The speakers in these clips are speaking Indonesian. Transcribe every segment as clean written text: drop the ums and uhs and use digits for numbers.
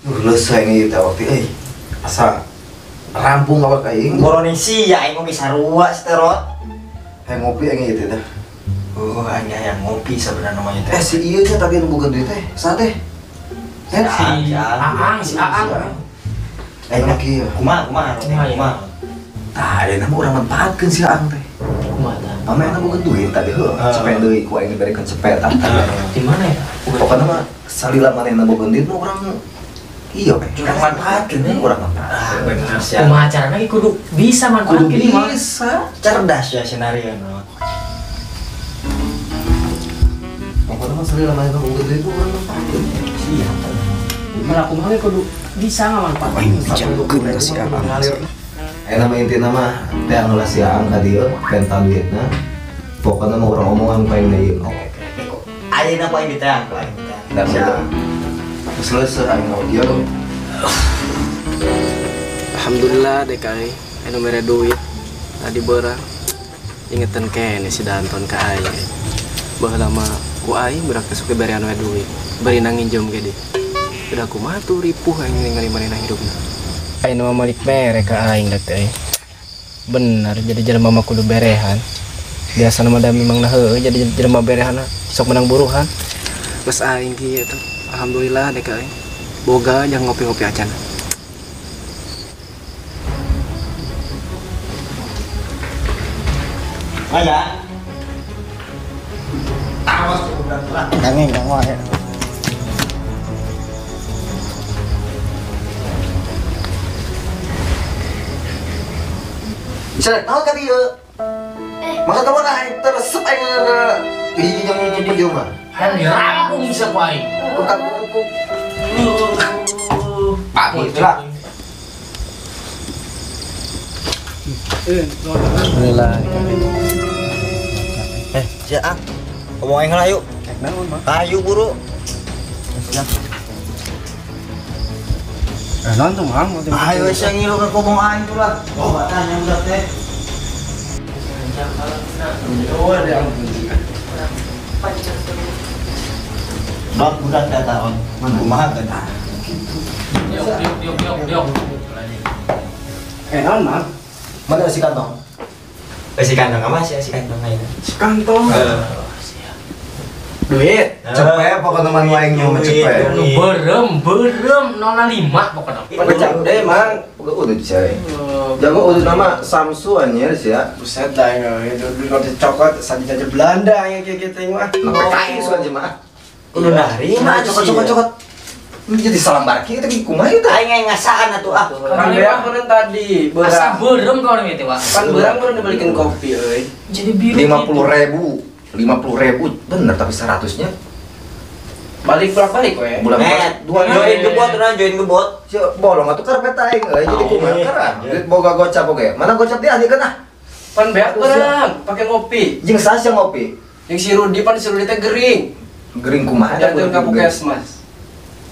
Selesai nih kita waktu asa rampung awak aing. Indonesia aing ngopi sarua seterot. Ngopi aing gitu dah. Oh, aing yang ngopi sebenarnya namanya teh. Si ieu nya tapi nu bukan duit teh. Saat teh. Si Aang. Aing lagi ya. Kumaha. Tah, ayeuna mah urang manfaatkeun si Aang teh. Kumaha tah? Pamena bukan duit tadi heuh. Cepet deui ku aing diberikan cepet tah. Di mana ya? Pokoknya mah salila manehna boga duit mah urang iya we. Urang manfaatkeun we. Urang manfaat. Bener sia. Kumaha carana ge kudu bisa manfaatkeun ieu mah. Bisa. Cerdas ya skenario na. Pokoknya mah salila manehna boga duit mah urang manfaatkeun. Iya. Malah kumaha ge kudu bisa ngamanfaatkeun. Aing bijakeun ka si Aang. Nama intina mah teh anu si Aang ka dieu penta duitna. Pokoknya mah urang omongan paling deui. Ayeuna poin ditang, poin ditang. Dan selesai aing audio. Alhamdulillah DKI anu mere duit tadi beurang ingetan kene si Danton ka aing baheula mah ku aing budak teh suke bere anu duit bari nanginjem ge deui udah kumaha tuh ripuh aing ningali manehna hidupna aing mah malik mere ka aing da teh bener jadi jelema mah kudu berehan biasa mah da memangna heueuh jadi jelema berehan sok menang buruhan geus aing kieu tuh alhamdulillah DKI boga jangan ngopi-ngopi acan. Aja. Awas udah telat. Kangeng kang wae. Bisa tahu kan ieu? Maka kamu nah teresep aing hiji jeung hiji di mah. Kan dirampung bisa ku aing. Bukan buku. Pak itulah. Alhamdulillah. Si Aang. Ngomong aing lah yuk. Ayo buru. Nonton mang, Ayo saya ngilu ke ngomong aing tuh lah. Oh, batanya udah teh. Bang udah teh tahun. Mana kumaha teh? Diok. non mang. Mana si kantong? Si kantong apa sih si kantong aing? Kantong. Duit. Cepet pokoknya man aing nyawa cepet. Nu beureum 05 pokona. Pecah deh mang. Udah dicai. Jago udah nama Samsu anjir sih ya. Buset dah itu roti coklat saja Belanda yang kayak gitu mah. Pakai suka aja mah. Udah nari mah Cokot. Ini jadi salam barki tapi kumaha itu? aing ngasaan atuh ah. Kan beak beureun tadi, Asa beurang. beureum ka urang teh, Wak. Kan beurang beureun dibalikin kopi euy. Jadi biru. 50.000 bener tapi 100-nya Balik bolak-balik we. bulan Join gebot. Si bolong atuh karpet aing euy jadi kumaha keren. Duit boga gocap oge. Mana gocap dia anjeun nah? Pan beak beurang, pakai ngopi. Jeung sasa ngopi. Yang si Rudi teh gering. Gering kumaha Jangan ka puskesmas.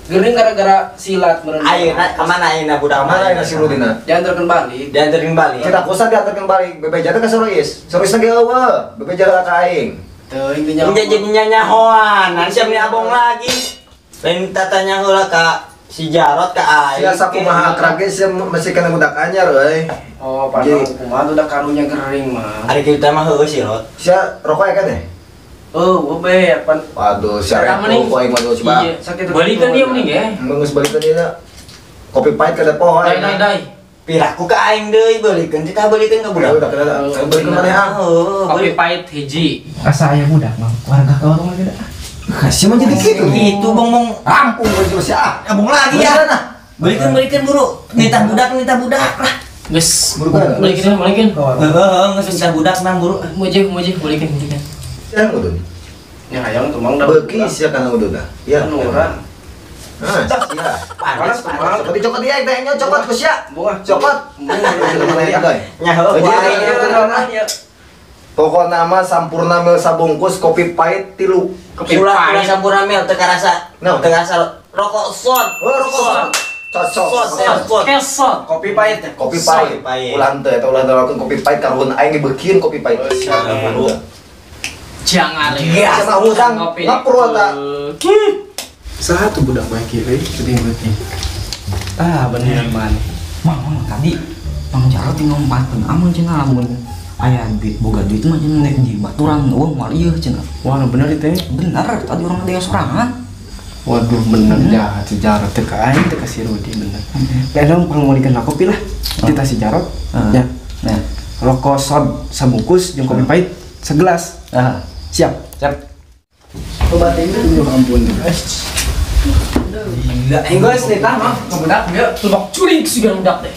Gering gara-gara silat meureun. Ayeuna kemana ayeuna budak Mana ayeuna si Rudina? Diantarkeun balik. Dianterin balik. Kita kosan diantarkeun balik. Bebe jata ka Sorois. Soroisna ge eueuh. Bebe jata ka aing. Teu intinya Ini jadinya nyahoan, nanti siapa nih abong lagi. Lain tatanya heula ka si Jarot ka aing. Sia sakumaha akrage sia masih kana budak anyar euy. Oh, padahal kumaha tuh udah karunya kering mah. Ari kita mah heueuh sih, Rot. Sia rokok ya kan deh? Oh, be pan Waduh, sia Eta rokok mending. aing mah coba. Iya, sakit. balikeun dia mending ya. Geus balikeun dia. Kopi pahit kada poho. Dai. Piraku ka aing deui beulikeun kita beulikeun ka budak. Udah kada balikeun maneh ah. Heueuh, Kopi pahit hiji. Asa aya budak mah. Warga kau tuh mah Kasih mah jadi kitu. Itu bong Rampung baju sia. abong lagi ya. Beulikeun buru. Nitah budak lah. Geus. Buru-buru. Balikeun. Heeh, geus nitah budak nang buru. Mujih balikeun. Sia udun. Ya hayang tuh mang Beuki sia kana udun dah. Ya. Nuran. Nah, sia. Panas kumaha? Seperti cokot dia teh cokot ku sia. Bunga. Cokot. Nya heueuh. Pokoknya nama sampurna mil sabungkus kopi pahit 3. Kopi Ulah pahit. sampurna mil teu karasa. Naon? Teu karasa rokok shot. Oh, rokok. Cocok. Kesot. Kopi pahit ya. Kopi Kopi pahit. pahit. Ulah teu eta ulah lakukeun kopi pahit karuhun aing dibeukeun kopi pahit. Jangan Iya, sama hutang ngapur eta. Satu budak bae kieu euy, gede banget nih. Bener man. Mang tadi Mang Jarot tinggal ngomongin amun cenah lamun aya duit boga duit mah cenah nek di baturan uang mal ieu cenah. Wah, bener itu. Bener tadi orang ada yang sorangan. Waduh, bener jahat si Jarot teh ka aing teh ka si Rudi bener. Ya dong pangmodikan kopi lah. Kita si Jarot. Ya. Nah, Rokok sod sabungkus jeung kopi pahit segelas. Siap. Coba tinggal ampun. Gila, guys, nih tah mah kebudak dia tubak curig sih kan budak deh.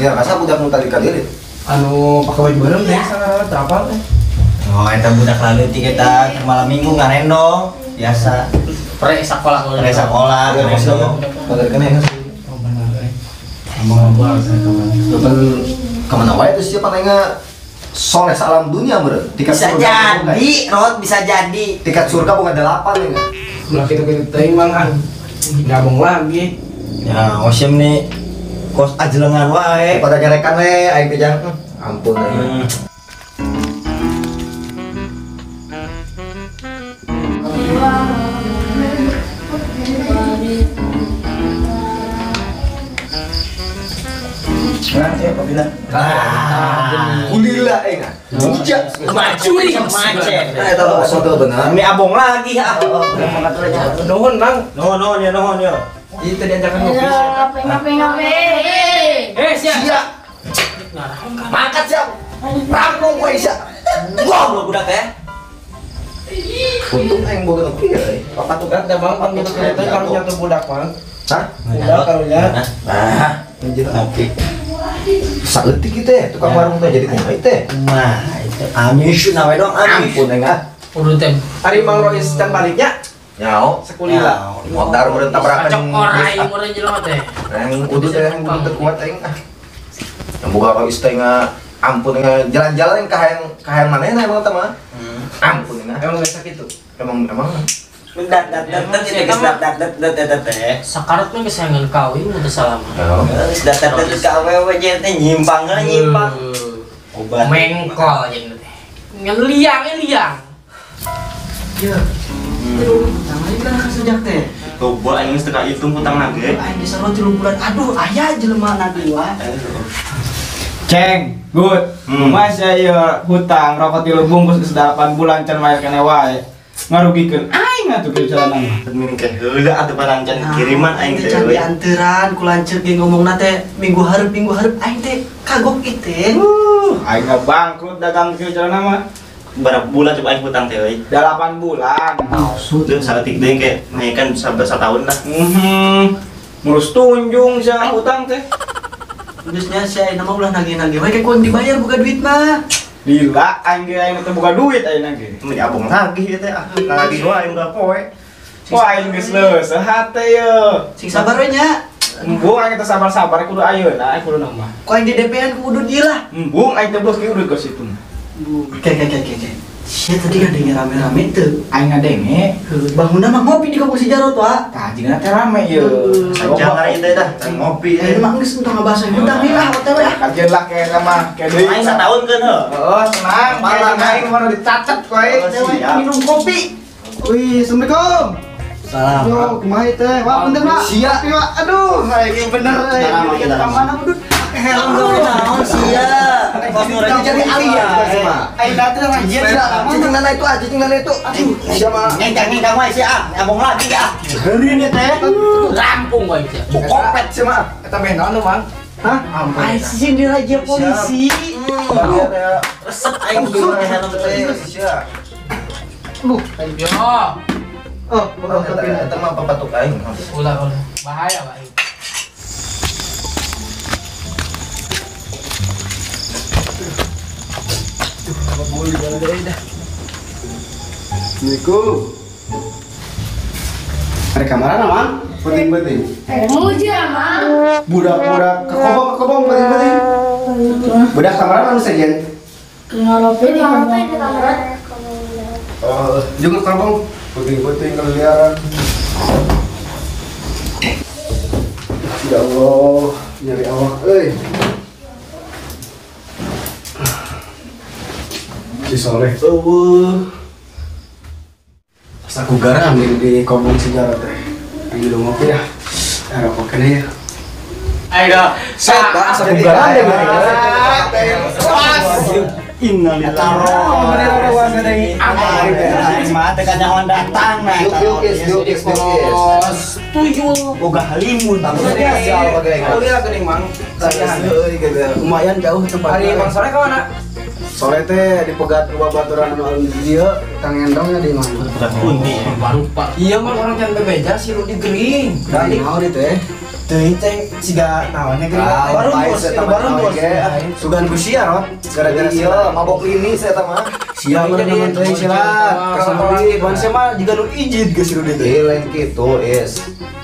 Ya rasa budak nu tadi kadirit. Anu pakai baju bareng teh sangat terapal teh. oh eta budak lalu ti kita malam minggu ngarendo biasa. Pre sekolah kalau Resa sekolah ngarendo. Padahal kan ya. Oh benar euy. Ngomong apa saya kawan. Depan kemana wae itu siapa nanya soleh salam dunia bro. Tiket Bisa surga bukan? jadi, Rod bisa jadi. Tiket surga bukan 8 ya. Ulah kita teuing mang ah. Gabung lagi. Ya, osim nih kos ajelengan wae. Pada nyarekan we aing teh jang. Ampun aing. Ulila aing. Bijak. Curig Macet. Eta mah soto bener. Ini abong lagi ah. Nuhun mang. Nuhun ya. Itu diajakan ngopi. siap. Mangkat siap. Rampung we sia. Wah, budak ya. Untung aing boga nu kieu euy. Papa tuh Ada bang, pang gitu kereta kalau nyatu budak bang. Hah? Budak kalau nya. Nah, anjir ngopi. Saleutik kitu teh, tukang warung teh jadi kumaha teh. Nah, itu amis nawe dong amis. Ampun aing ah. Udah tem. Hari Mang Rois can baliknya. Nyao, Sekulila. modar meureun tabrakan. Cocok orang yang orang jelema teh. Yang udut teh yang udut kuat aing ah. Yang boga ka istri ampun jalan-jalan yang kahayang manehna emang teh mah. Ampun nah. Emang nggak sakit tuh. Emang Dat Sakarat mah kesayangan kawin udah salam. ka awewe teh nyimpang. Obat Mengkol aja teh. Ngan liang. Ya. Namanya kan sejak teh. Coba aing geus teu hitung hutang nage. Aing geus 3 bulan. Aduh, aya jelema nadi wah. Ceng, good. Masya ya hutang rokok 3 bungkus geus 8 bulan can bayar kene wae. Ngarugikeun aing atuh ke jalanan. Min ke heula atuh barang can kiriman aing teh. Can dianteran ku lanceuk ge ngomongna teh minggu hareup aing teh kagok ieu teh. Aing mah bangkrut dagang ke jalanan mah. Berapa bulan coba aing hutang teh euy? 8 bulan. Maksud saeutik deui ke naikkan sampai setahun lah. Ngurus tunjung sia hutang teh. Terusnya si ayeuna mah ulah nagih-nagih we kudu dibayar buka duit mah. Lila aing ge aing teh boga duit ayeuna ge. Mun abong lagi teh ah. Lagi wae udah poe. Wah aing geus leuseuh hate ye. Sing sabar we nya. Embung aing teh sabar-sabar kudu ayeuna kudu nambah. Ku aing di DP-an ku udud ieu lah. Embung aing teh bos ge udah ke situ. Oke. Sia tadi ngadenge rame-rame teu. Aing ngadenge Bangunna mah ngopi di kampung si Jarot wa. tah jigana teh rame ye. Jangan teh dah, ngopi. Ayeuna mah geus untuk ngabahas hutang ieu lah OTW ah. Kajian lah kayak sama kayak deui. Aing setahun kan heuh. Oh, tenang. Malang, Aing mana dicatat wae. Siap. Minum kopi. Wih, assalamualaikum. Salam. Yo, kumaha teh? Wah, bener Pak. Sia. Aduh, aing bener euy. Salam, kita Ka mana udut? Helm gak naon sia. Pas nuranya jadi alia. Aing datang anjir Cicing nana itu aja, cicing nana itu. Siapa? Ngengkang wae sih ah, ngabong lagi ya. Heureun ya teh. Rampung wae sia. Kopet sih mah. Eta meh naon lu, Mang? Hah? Ai sih di raja polisi. Resep aing dulu helm teh. Sia. Yo. Oh, eta mah papatuk aing. Ulah. Bahaya wae. Assalamualaikum. Ada kamar Mang? Penting-penting. Muja, Mang. Budak-budak kekobong penting-penting. Budak kamar anu sajen? Ngalope di kamar. Oh, jeung kobong penting-penting kelihatan. Ya Allah, nyari awak euy. Si Soleh pas aku garam di kobong sejarah teh. Ayo dong ngopi ya. Rokok kene ya. Ayo, Set dah sebulan deh Lumayan jauh tempatnya. Bang sore kemana? Sore teh di pegat rumah baturan anu dia, Kang Endongnya di mana? baru Pak. Iya mah orang can bebeja si Rudi gering. Dari mau di teh. Teuing teh siga naonnya geuning. Baru bos, baru bos. Sugan kusia rot. Gara-gara iya mabok lini saya mah siang udah namun teh silat. Kasih ban mah juga nu izin geus Rudi teh. lain gitu is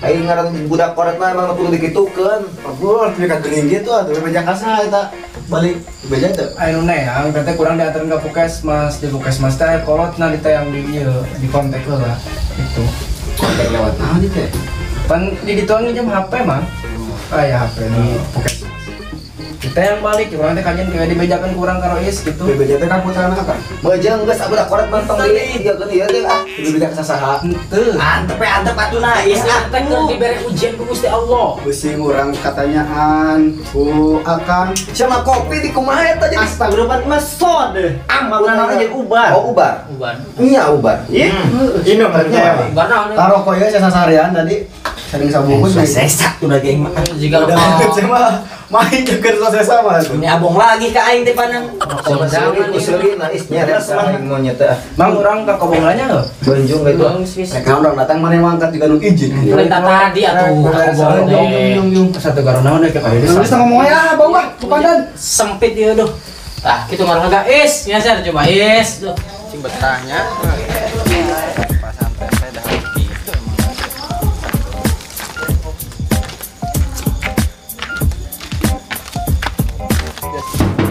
aing ngaran budak koret mah emang kudu dikitukeun Abul mereka geuning gitu atuh beja kasa eta balik beja teh. Ayo neang, berarti kurang diantarin ke puskesmas, di puskesmas teh kolot nah ditayang di ieu, di kontak lah. Itu. Kontak lewat naon di teh? Pan di dituang jam HP mah. Kayak HP di puskesmas. Kita yang balik, kurang teh kajian kayak dibejakan kurang karo is gitu. Beja teh kan putra anak kan. Meujeung geus budak koret mentong deui dia geus ieu teh ah Beja kasaha. Henteu. Antep atuna is antep keur dibere ujian ku Gusti Allah. Beusi urang katanyaan ku akan sama kopi di kumaha eta jadi Astagfirullah mas sode. Amang naon jadi ubar. oh ubar Ubar. nya ubar Ini berarti Ubar naon? taruh koyo saya sasarian tadi sering sabungkus Sesak udah geng jika udah saya mah main juga selesai sama tuh. ini abong lagi ka aing teh panang. sama seuri nah isnya ada saling monyet teh Mang urang ka kobonglanya heuh. Banjung gitu Mereka orang datang mana yang angkat juga nu izin. Perintah tadi atuh kabong Yung satu karo naon deh ka ieu. Bisa ngomong ya, bawa kepandan. sempit ieu doh. Tah kitu ngaruh is, nyaser coba is. Tuh. Cing betahnya. Pas sampai saya dah gitu emang.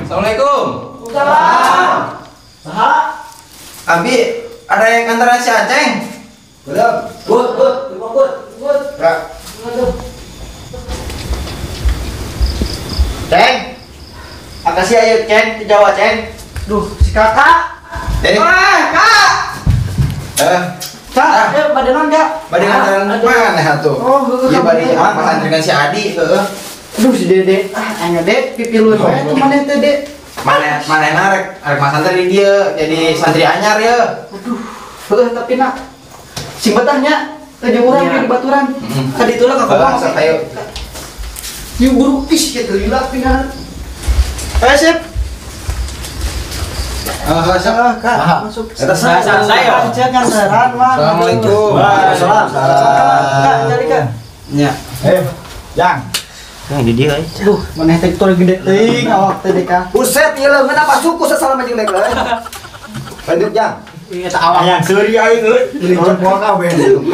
Assalamualaikum. Abi, ada yang antara si Aceng? Belum. Bud. Ceng. Makasih ayo Ceng, di Jawa Ceng. Duh, si kakak. Kak. Kak, badan enggak? Bade ngantaran mana atuh? Oh, Iya bade pas antrikan si Adi, heeh. Aduh si Dede, ayo Dek, pipiluan wae tuh mana teh Dek? Mana arek mas antri di dia jadi santri anyar ya. Aduh, tapi nak sing betahnya teh urang di baturan. Tadi itulah kakak bang. Ayo. Yuk buru is ya terlilat tinggal. Ayo sip. Kak, masuk. Eta saya. Aja kan seran, Bang. Assalamualaikum. Waalaikumsalam. Kak, jadi Kak. Nya. Yang. Duh, maneh teh tur gede teuing awak teh Kak. Buset, ieu leungeun apa suku sasalama jeung dek euy. Lanjut Jang. Ieu teh awak. Yang seuri aing euy. Jadi jempol kabeh. Diuk.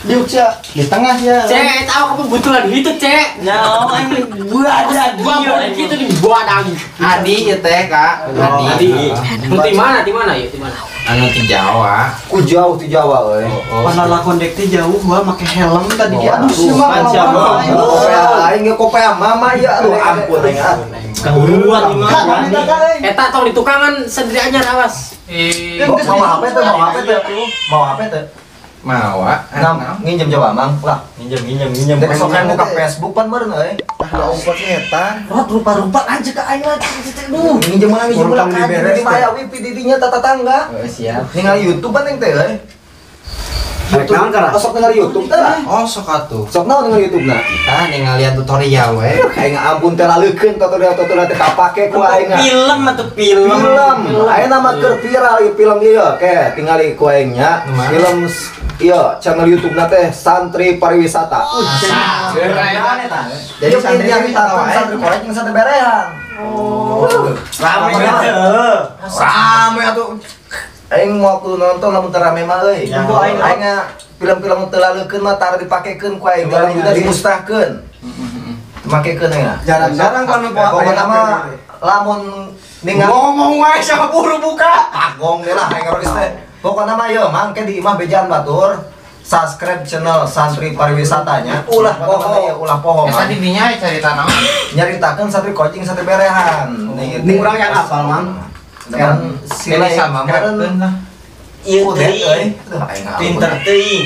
Diuk sia di tengah sia. Cek, tahu kamu kebetulan itu cek. Nyawa anjing gua ada dia gitu di gua ada. Adi ieu teh, Kak. Di mana ya? Di mana? Anu ti Jawa. Ku jauh ti Jawa euy. Pana lakon dek teh jauh gua make helm tadi dia. Aduh, Aduh, mah siapa? Aing ge kopea mama ya aduh ampun aing. Kahuruan di Kak, mana? minta Kak, euy. Eta tong di tukangan sendiri aja awas. Mau apa tuh? Mau apa tuh? Mau nginjem Jawa Mang lah. Minjem. Dek sokan buka Facebook pan meureun euy. Tah ongkos eta. Rot rupa-rupa aja Kak aing lagi. Duh, nginjem mana nginjem Urang mana diberes, di maya wifi di dinya tata tangga. Siap. Ningali YouTube pan teh euy. Rek naon kara? Sok ningali YouTube teh lah. Oh sok atuh. Sok naon ningali YouTube nah. Kita ningalian tutorial we. Aing ampun teh laleukeun tutorial teh kapake ku aing. Film atau film? Aing nama keur viral ieu film ieu ke tingali ku aing nya. Film iya channel YouTube na teh Santri Pariwisata. Jadi santri yang santri korek jeung santri berehan. Rame atuh. Aing waktu nonton lamun teu rame mah euy. Aing film-film teu laleukeun mah tara dipakekeun ku aing dalam juga dimusnahkeun. Dipakekeun aing. Jarang-jarang kan Pokona mah lamun ningali Ngomong wae siapa buru buka. pagong deh lah aing geus teh. Pokona mah ieu mangke di imah bejaan batur. Subscribe channel Santri Pariwisatanya. Ulah poho. Eta di dinya carita naon? Nyaritakeun santri kocing santri berehan. Ning urang yang apal, Mang. Kan Ini sama kan meureun lah. Ieu udah euy. teuing. Pinter teuing.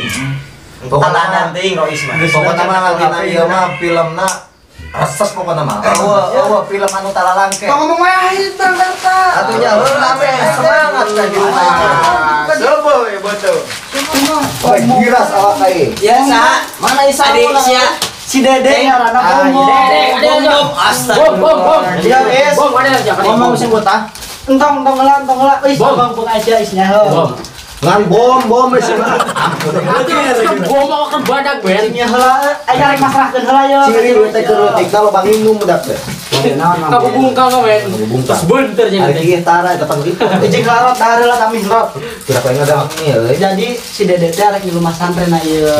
Tatanan ting Rois mah. Pokoknya mah ngantina ieu mah filmna reses pokoknya mah. Eueuh film anu talalangke. Ngomong wae Bang Darta. Atunya heula we semangat ka gitu. Sobo ya betul. Wah, giras awak kai. Ya sa, mana isa adik si Dede ngaranna Bom. Astaga. Ya es. Ngomong sing botah. Entong heula. Wis bom aja isnya heuh. Ngan bom geus. Gua mau ke badak ben. Nya heula aya rek masrahkeun heula yo. Ciri teh keuretik kalau bang minum budak teh. Kamu bungkal men. Terus beunter Ari jadi. kieu tara eta pang gitu. Jeung larot heula kami larot. Kira pengen ada euy. Jadi si Dede teh rek di rumah santren ieu.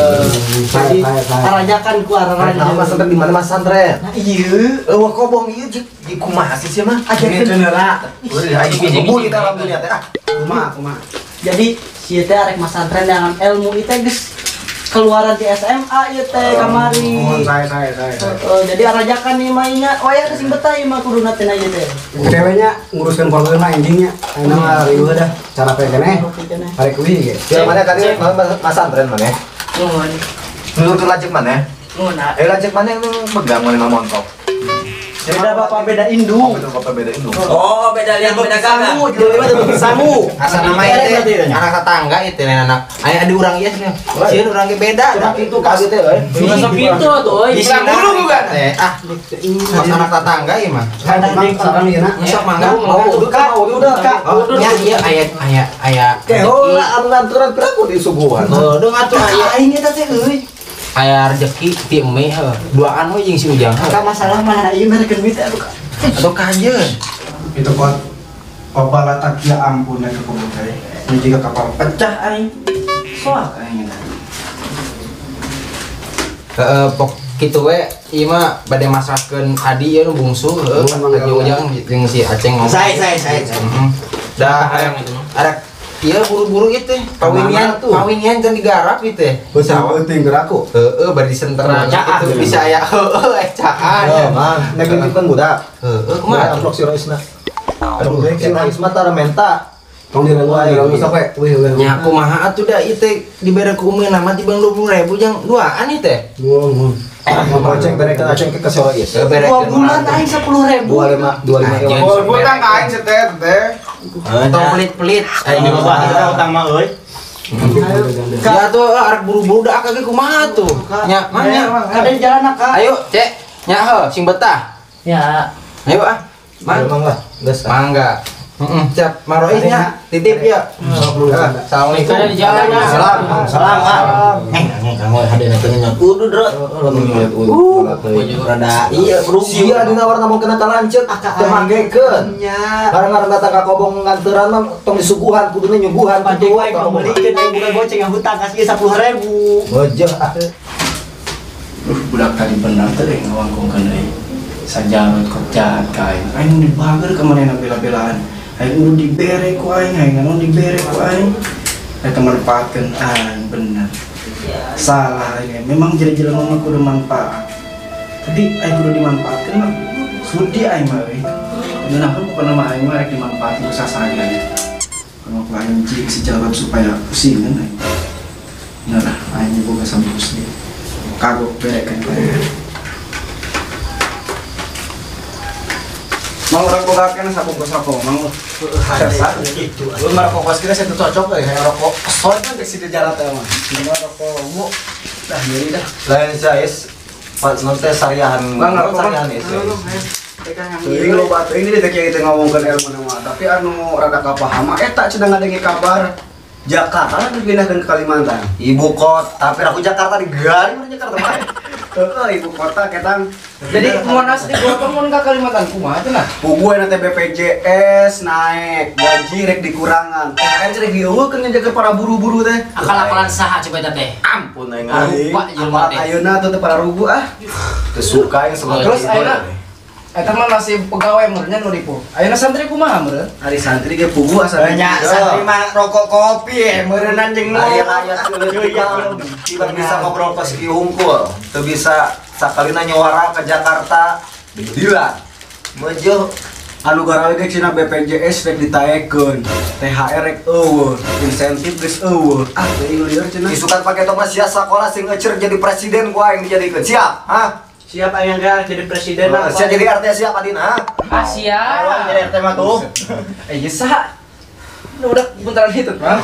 Jadi arajakan ku araraja. Nama santren di mana Mas santren? Nah ieu. Eueuh kobong ieu di kumaha sih sia mah? Ajakeun heula. Udah aja biji dalam dunia teh ah. Kumaha. Jadi si teh rek mas santren dengan ilmu itu geus keluaran di SMA ieu teh kamari. Saya. Jadi arajakan nih mainnya. Oh ya kesing betah ieu mah kuduna teh ieu teh. Ceweknya nguruskan keluarga endingnya. Enak mah riweuh dah. Cara pengennya. Hari kuwi ge. Ya mana tadi Mas santren mana? Nuhun. Nurut lajek mana? Nuhun. Lajek mana yang pegang mana montok? Beda bapak beda indung. Apa beda indung? Oh, beda lihat beda gagang. Sangu. Asa nama itu anak tetangga itu anak. Aya ada urang ieu cenah. Sieun urang ge beda. Cuma itu kaget teh euy. Masa pintu tuh, euy. Bisa dulu bukan? Mas anak tetangga ieu mah. Sarang ieu na. Sok mangga mau Udah. nya ieu aya Kehola anu nganturan piraku di suguhan. Dong atuh aya Aing eta teh euy. aya rezeki ti eme duaan we jeung si Ujang. Ka masalah mah ieu mereka duit atuh. Atuh kajeun. Itu kok obala tak ya ampun ya kebun teh. Ini juga kapal pecah aing. Soak aing. Pok kitu we ieu mah bade masakkeun adi ieu nu bungsu heuh Haji Ujang jeung si Aceng ngomong. Saya. Dah ada ieu buru-buru ieu teh kawinian can digarap ieu teh. Besawa teuing geraku. Heeh bari senteran kitu bisa aya heueuh ecaan. Mah, negatifan budak. Heeh kumaha? Amplok si Roisna. Aduh, si Rois mah tara menta. Tong diranggu sampai nya kumaha atuh da ieu teh dibere ku umeuna mah tibang 20.000 jang duaan ieu teh. Mau cek berekeun aceng ke kasih geus. Dua bulan aing 10.000. 25 Oh, utang ka aing setet teh. Tong pelit-pelit. Aing mah utang mah euy. Ya tuh arek buru-buru da kage kumaha tuh? Nya mah Kada jalan ka. Ayo, Cek. Nya heuh sing betah. Ya. Ayo ah. Mang lah, geus. Mangga. Heeh, siap. Marois nya titip ya. Assalamualaikum. Kada di jalan ya. Salam. Kang hadeuna teh nya. Kudu drot. Rada iya Sia dina warna mau kena talancet teu manggekeun. Nya. Karena data ka kobong nganturan mah tong disuguhan kuduna nyuguhan Pandai wae pamulikeun aing bukan goceng yang hutang kasih 10.000. Wajah ah. Budak tadi benar teh ngawangkongkeun deui. Sajarot kok jahat ka aing. Aing dibager ka manehna bela-belaan. Aing udah dibere ku aing, anu dibere ku aing. Eta manfaatkeun aing bener. Salah aing. Memang jadi-jadi ngomong kudu manfaat. Tapi aing kudu dimanfaatkeun mah. Sudi aing mah we. Kenapa bukan nama aing mah rek dimanfaatkeun ku sasageuna. Kalau ku aing cik sejalan supaya pusing kan aing. Nah, aing boga sampus deui. Kagok berekeun aing. Mang orang bogakeun sabungkus rokok, mang biasa gitu. Lu merokok kira saya cocok euy, kayak rokok soalnya kan di jalan teh mah. Cuma rokok mu dah jadi dah. Lain sais pas nanti sariahan. Bang rokok sariahan itu. Teuing lo batu ini teh kieu teh ngomongkeun ilmu nama, tapi anu rada kapaham eta cenah ngadengi kabar Jakarta dipindahkeun ke Kalimantan. Ibu kota, tapi aku Jakarta di garing mana Jakarta mah. Ibu kota ketang. Jadi mun asli gua mun ka Kalimantan kumaha cenah? Pugu nanti BPJS naik, gaji rek dikurangan. THR rek dieuweukeun ngejaga para buru-buru teh. Akal-akalan saha coba eta teh? Ampun aing. Lupa jelema teh. Ayeuna tuh para rugu ah. Teu suka yang sebagai Terus ayeuna eta mah masih pegawai meureunnya nu dipu. Ayeuna santri kumaha meureun? Hari santri ge pugu asa Nya santri mah rokok kopi meureunnan jeung ayat tidak bisa ngobrol pas ki hungkul, teu bisa sakalina nyuara ke Jakarta didilan. Meujuh anu garawe ge cenah BPJS rek ditaekeun, THR rek eueuh, insentif geus eueuh. Ah, teuing lieur cenah. Isukan pakai tong sia sekolah sing ngeucer jadi presiden ku aing dijadikeun. Siap? Hah? Siap aya enggak jadi presiden lah. Siap jadi RT siap adina? Siap. Ayo jadi RT mah tuh. Eh saha? Udah bentaran itu, Bang.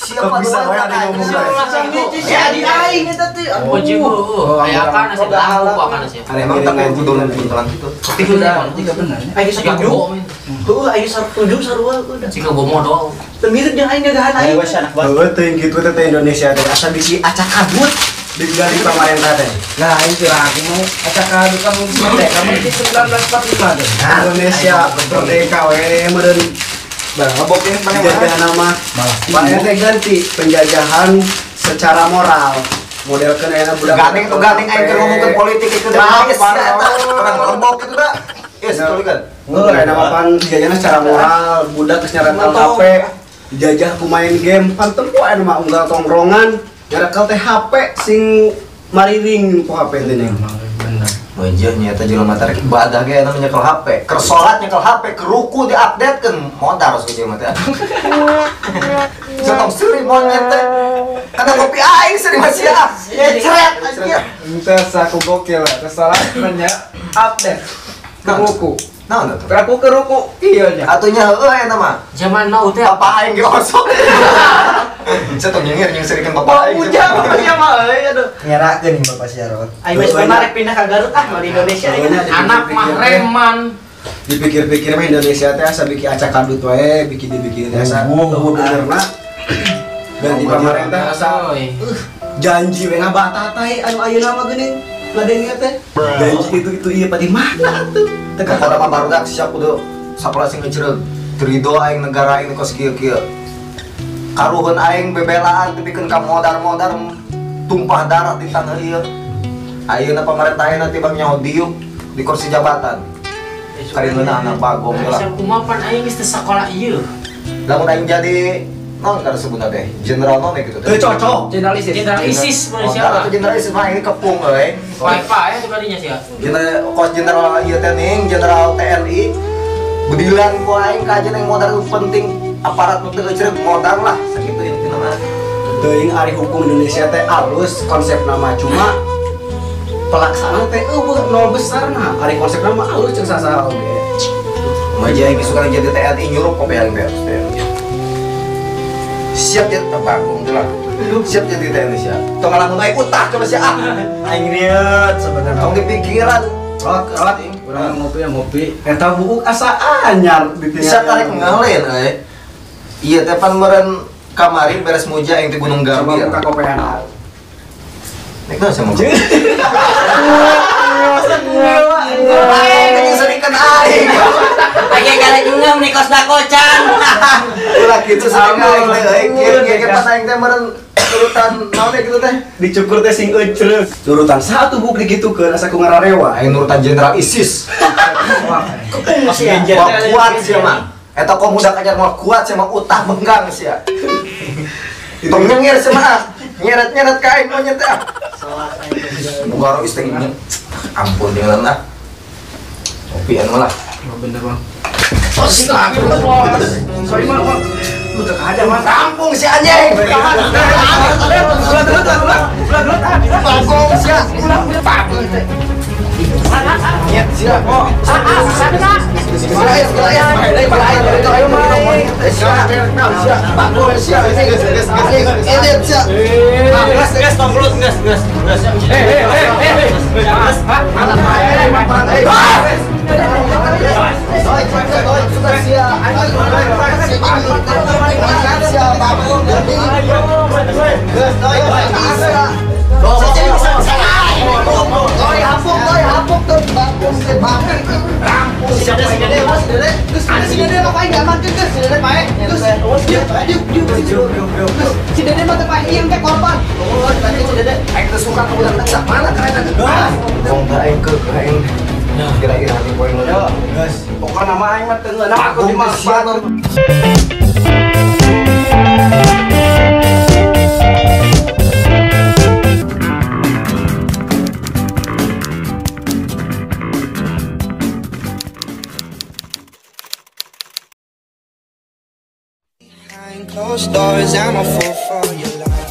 Siapa bisa we ada ngomong teh. Ya di aing eta teh. Oh jigo. Aya kan asa lahu akan sia. Emang tak mau kudunan pintulan gitu. Tapi udah jika benar. Aing setuju. Heuh aing setuju sarua udah. Jika bomo doang. Teu mirip jeung aing gagahan aing. Ayo anak bae. Heueuh teuing kitu teh Indonesia teh asa bisi acak adut dari pemerintah teh. Nah, ini kira aku mau acak adu kamu merdeka mungkin 1945 deh. Indonesia merdeka we meureun Ngebokin penjajahan nama Pak RT ganti penjajahan secara moral model kan aya budak gandeng tuh gandeng aing keur ngomongkeun politik itu dah yes orang ngobok itu dah yes betul kan aya nama pan penjajahan secara moral budak geus nyarental HP dijajah ku main game pan teu aya mah unggal tongkrongan nyarekel teh HP sing mariring ku HP teh nih wajah nyata jelema tarik ibadah ge anu nyekel HP keur salat nyekel HP keur ruku diupdatekeun modar geus jelema teh Setong seri monyet teh. Kada kopi aing seri masih ceret anjir. Entah saku gokil lah, kesalahan nanya update ke ruku. Naon atuh? Aku ke ruku, iya nya. Atunya heueuh eta mah. Zaman now teh Bapak aing ge osok. Setong nyengir jeung serikeun bapak aing. Ujang ya mah aduh. nyerakeun nih Bapak Syarot. Aing wis pernah pindah ke Garut ah di Indonesia ini. anak mah reman. Dipikir-pikir mah Indonesia teh asa bikin acak kadut wae, bikin asa eueuh benerna. Dan di pemerintah asa janji we ngabatatai anu ayeuna mah geuning ngadengnya teh. Janji itu ieu pati mana tuh? Teka kada mah barudak siap kudu sapola sing ngeucereug. Terido aing negara aing kos kieu-kieu. Karuhun aing bebelaan tepikeun ka modar-modar tumpah darah di tanah ieu. Ayeuna pemerintah ayeuna tibang nyaho diuk di kursi jabatan. Karina anak bagong lah. Saya kumapan aing geus teu sakola ieu. Lamun aing jadi naon kada sebutna teh? Jenderal naon gitu teh? Teu cocok. Jenderal ISIS Malaysia. Atau jenderal ISIS mah ini kepung euy. Wifi ya tuh kadinya sia. Jenderal ieu teh ning jenderal TNI bedilan ku aing ka jeung modal penting aparat nu teu ceureuh modal lah sakitu intina mah. Teuing ari hukum Indonesia teh alus konsep nama cuma pelaksanaan teh eueuh nol besarna. Ari konsep nama alus jeung sasaha oge. Maja aing suka jadi TNI nyuruh kopi aing beres teh. Siap jadi bagong lah. Siap jadi TNI siap. Tong ngalamun aing utah coba sia ah. Aing riet sebenarnya. Tong dipikiran. Rawat urang ngopi. Eta buuk asa anyar Bisa tarik ngalen euy. Ieu teh pan meureun kamari beres muja aing di Gunung Garbir. Buka kopean. Nek naon sama. Aing serikeun aing. Lagi kali ngem nih kos dakocan. Ulah kitu sering aing teh euy. Kieu pas aing teh meureun urutan naon teh kitu teh. Dicukur teh sing euceuk. Urutan satu buk digitukeun asa ku ngararewa. Aing nurutan jenderal ISIS. Masih Wah kuat sia mah. Eta kok budak ajar mah kuat sia mah utah benggang sia. Tong nyengir sia mah. Nyeret-nyeret ka aing monyet teh. Muga ro isteng ampun dengan lah. Kopi anu lah. Bener bang. Sorry mah. Lu teu aja mah kampung si anjing. Bagong sia. Nyet sia. Oh. Kira-kira hati poin lo. Pokoknya nama aing mah teu ngeunah aku di mana. Closed doors, I'm a fool for your love.